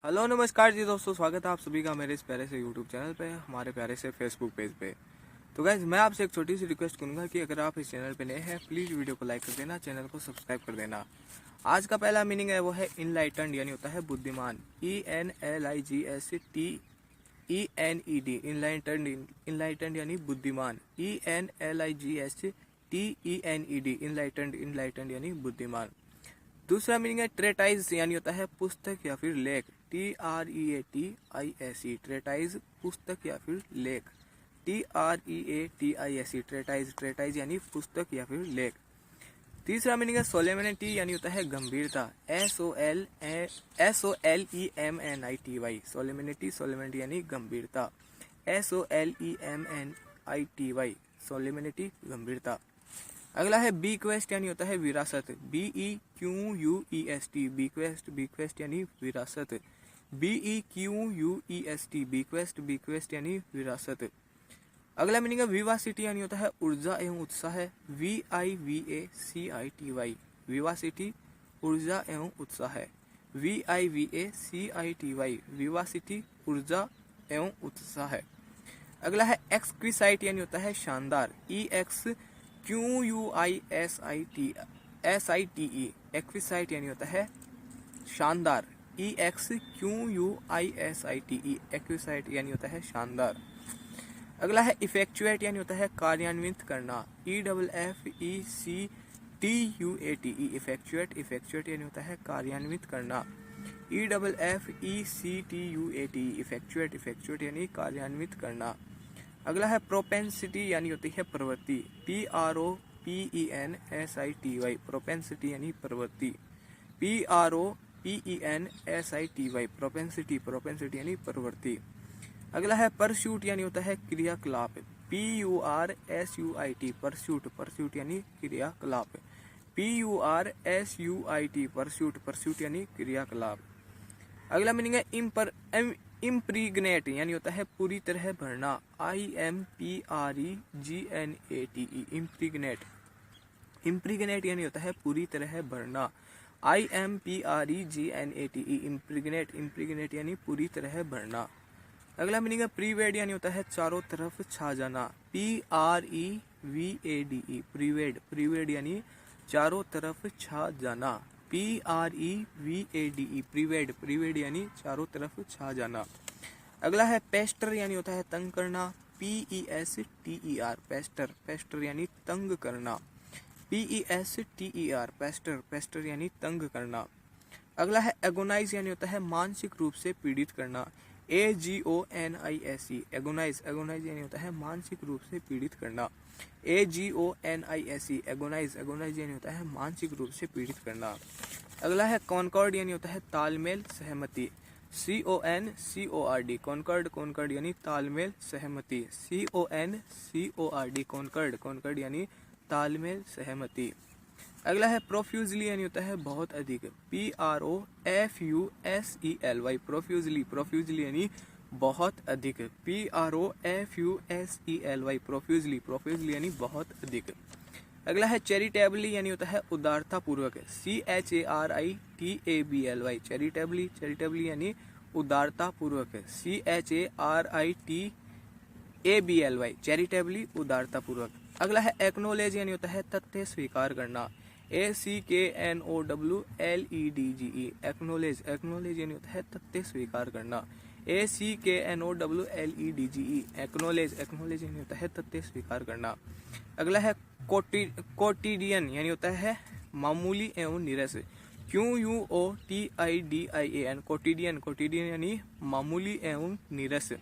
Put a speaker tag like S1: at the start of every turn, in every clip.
S1: Hello नमस्कार जी दोस्तों, स्वागत है आप सभी का मेरे इस प्यारे से यूट्यूब चैनल पे, हमारे प्यारे से फेसबुक पेज पे। तो गाइज मैं आपसे एक छोटी सी रिक्वेस्ट करूंगा कि अगर आप इस चैनल पे नए हैं प्लीज़ वीडियो को लाइक कर देना, चैनल को सब्सक्राइब कर देना। आज का पहला मीनिंग है वो है इनलाइटन्ड, यानी होता है बुद्धिमान। ENLIGSTENED, इनलाइटन्ड यानी बुद्धिमान। ENLIGSTENED, इनलाइटन्ड यानी बुद्धिमान। दूसरा मीनिंग है ट्रेटाइज, यानी होता है पुस्तक या फिर लेख। TREATISE, ट्रेटाइज पुस्तक या फिर लेख। TREATISE, ट्रेटाइज यानी पुस्तक या फिर लेख। तीसरा मीनिंग है सोलेमनिटी, यानी होता है गंभीरता। SOLEMNITY, सोलेमनिटी यानी गंभीरता। SOLEMNITY, सोलेमनिटी गंभीरता। अगला है बीक्वेस्ट, यानी होता है विरासत। BEQUEST, बीक्वेस्ट यानी विरासत। BEQUEST, बीक्वेस्ट यानी विरासत। अगला मीनिंग है विवासिटी, यानी होता है ऊर्जा एवं उत्साह। VIVACITY, विवासिटी ऊर्जा एवं उत्साह। VIVACITY, विवासिटी ऊर्जा एवं उत्साह। अगला है एक्सक्विसाइट, यानी होता है शानदार। EXQUISITE, एक्विसाइट यानी होता है शानदार। EXQUISITE, एक्विसाइट यानी होता है शानदार। अगला है इफेक्चुएट, यानी होता है कार्यान्वित करना। EFFECTUATE, इफेक्चुएट यानी होता है कार्यान्वित करना। EFFECTUATE, इफेक्चुएट यानी कार्यान्वित करना। अगला है प्रोपेंसिटी, यानी होती है प्रवृत्ति। PROPENSITY, प्रोपेंसिटी यानी प्रवृत्ति। PROPENSITY, प्रोपेंसिटी यानी प्रवृत्ति। अगला है परस्यूट, यानी होता है क्रियाकलाप। PURSUIT, परस्यूट यानी क्रियाकलाप। PURSUIT, परस्यूट यानी क्रियाकलाप। अगला मीनिंग है इम्प्रीग्नेट, यानी होता है पूरी तरह भरना। IMPREGNATE, इम्प्रीग्नेट यानी होता है पूरी तरह भरना। IMPREGNATE, इम्प्रीग्नेट यानी पूरी तरह भरना। अगला मीनिंग है प्रीवेड, यानी होता है चारों तरफ छा जाना। PREVADE, प्रीवेड यानी चारों तरफ छा जाना। PREVADE, प्रीवेड यानी चारों तरफ छा जाना। अगला है पेस्टर, यानी होता है तंग करना। PESTER, पेस्टर यानी तंग करना। PESTER, पेस्टर यानी तंग करना। अगला है एगोनाइज, यानी होता है मानसिक रूप से पीड़ित करना। AGONISE, एगोनाइज यानी होता है मानसिक रूप से पीड़ित करना। AGONISE, एगोनाइज यानी होता है मानसिक रूप से पीड़ित करना। अगला है कॉन्कॉर्ड, यानी होता है तालमेल सहमति। CONCORD, कॉन्कॉर्ड यानी तालमेल सहमति। CONCORD, कॉन्कॉर्ड यानी तालमेल सहमति। अगला है प्रोफ्यूजली, यानी होता है बहुत अधिक। PROFUSELY, प्रोफ्यूजली यानी बहुत अधिक। PROFUSELY, प्रोफ्यूजली यानी बहुत अधिक। अगला है चैरिटेबली, यानी होता है उदारता पूर्वक। CHARITABLY, चैरिटेबली यानी उदारता पूर्वक। CHARITABLY, चैरिटेबली उदारता पूर्वक। अगला है एक्नोलेज, यानी होता है तथ्य स्वीकार करना। ACKNOWLEDGE, एक्नोलेज यानी होता है तथ्य स्वीकार करना। ACKNOWLEDGE, एक्नोलेज यानी होता है तथ्य स्वीकार करना। अगला है कोटिडियन, यानी होता है मामूली एवं नीरस। QUOTIDIAN, कोटिडियन यानी मामूली एवं नीरस।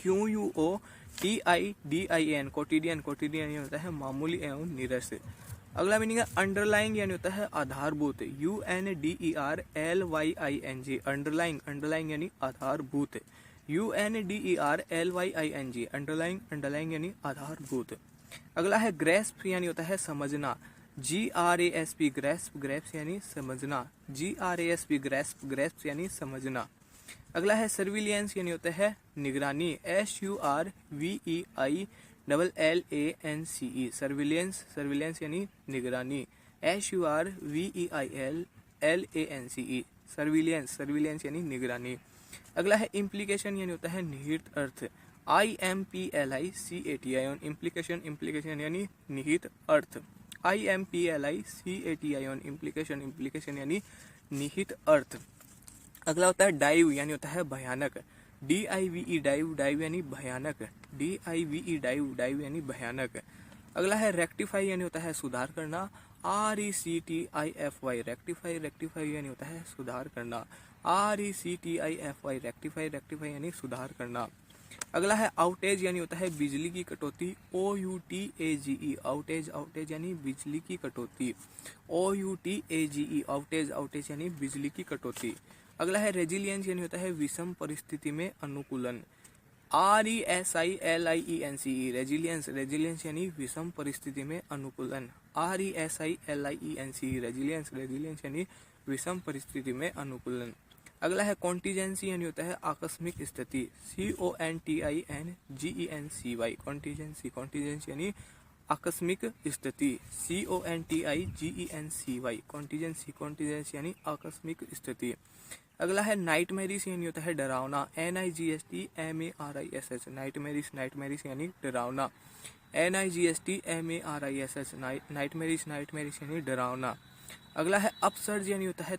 S1: QUOTIDIAN, कोटिडियन यानी होता है मामूली एवं नीरस। अगला मीनिंग है अंडरलाइंग, यानी होता है आधारभूत। UNDERLYING, अंडरलाइंग यानी आधारभूत। UNDERLYING, अंडरलाइंग यानी आधारभूत। अगला है ग्रेस्प, यानी होता है समझना। GRASP, ग्रेस्प यानी समझना। GRASP, ग्रेस्प यानी समझना। अगला है सर्विलियंस, यानी होता है निगरानी। SURVEILLANCE, सर्विलियंस यानी निगरानी। SURVEILLANCE, सर्विलियंस, सर्विलियंस यानी निगरानी। अगला है इम्प्लीकेशन यानी होता है निहित अर्थ, IMPLICATION, इम्प्लीकेशन, इम्प्लीकेशन यानी निहित अर्थ, IMPLICATION, इम्प्लीकेशन, इम्प्लीकेशन यानी निहित अर्थ। अगला होता है डाइव यानी होता है भयानक, DIVE, डाइव, डाइव यानी भयानक, DIVE, डाइव, डाइव यानी भयानक। अगला है रेक्टिफाई यानी होता है सुधार करना, RECTIFY, रेक्टिफाई, रेक्टिफाई यानी होता है सुधार करना, RECTIFY, रेक्टिफाई, रेक्टिफाई यानी सुधार करना। अगला है आउटेज यानी होता है बिजली की कटौती, OUTAGE, आउटेज, आउटेज यानी बिजली की कटौती, OUTAGE, आउटेज, आउटेज यानी बिजली की कटौती। अगला है रेजिलियंस यानी होता है विषम परिस्थिति में अनुकूलन, RESILIENCE, रेजिलियंस, रेजिलियंस यानी विषम परिस्थिति में अनुकूलन, RESILIENCE, रेजिलियंस, रेजिलियंस यानी विषम परिस्थिति में अनुकूलन। अगला है कॉन्टीजेंसी यानी होता है आकस्मिक स्थिति, CONTINGENCY, कॉन्टीजेंसी, कॉन्टीजेंसी यानी आकस्मिक स्थिति, CONTIGENCY, कॉन्टीजेंसी, कॉन्टीजेंसी यानी आकस्मिक स्थिति। अगला है नाइटमेरिस यानी होता है डरावना, NIGSTMARISH, नाइटमेरिस, नाइटमेरिस यानी डरावना, NIGSTMARISH, नाइटमेरिस, नाइटमेरिस यानी डरावना। अगला है अपसर्ज यानी होता है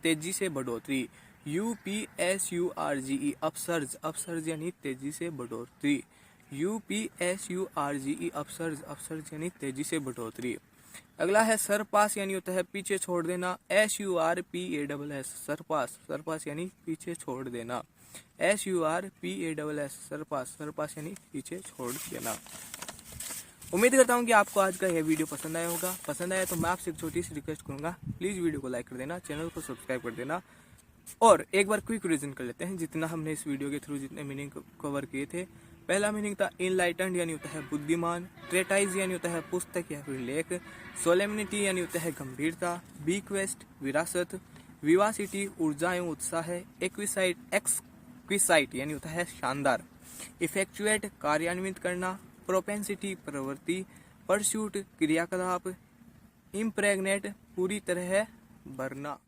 S1: तेजी से बढ़ोतरी, UPSURGE, अपसर्ज, अपसर्ज यानी तेजी से बढ़ोतरी, UPSURGE, अपसर्ज, अपसर्ज यानी तेजी से बढ़ोतरी। अगला है सरपास यानी होता है पीछे छोड़ देना, SURPASS, सरपास, सरपास यानी पीछे छोड़ देना, SURPASS, सरपास, सरपास यानी पीछे छोड़ देना। उम्मीद करता हूँ कि आपको आज का यह वीडियो पसंद आया होगा। पसंद आया तो मैं आपसे एक छोटी सी रिक्वेस्ट करूंगा, प्लीज़ वीडियो को लाइक कर देना, चैनल को सब्सक्राइब कर देना। और एक बार क्विक रिवीजन कर लेते हैं जितना हमने इस वीडियो के थ्रू जितने मीनिंग कवर किए थे। पहला मीनिंग था इनलाइटेंड यानी होता है बुद्धिमान, ट्रेटाइज यानी होता है पुस्तक या फिर लेख, सोलेमनिटी यानी होता है गंभीरता, बीक्वेस्ट विरासत, विवासिटी ऊर्जा एवं उत्साह, एक्सक्विसाइट यानी होता है शानदार, इफेक्चुएट कार्यान्वित करना, प्रोपेंसिटी प्रवृत्ति, परस्यूट क्रियाकलाप, इम्प्रेग्नेट पूरी तरह भरना।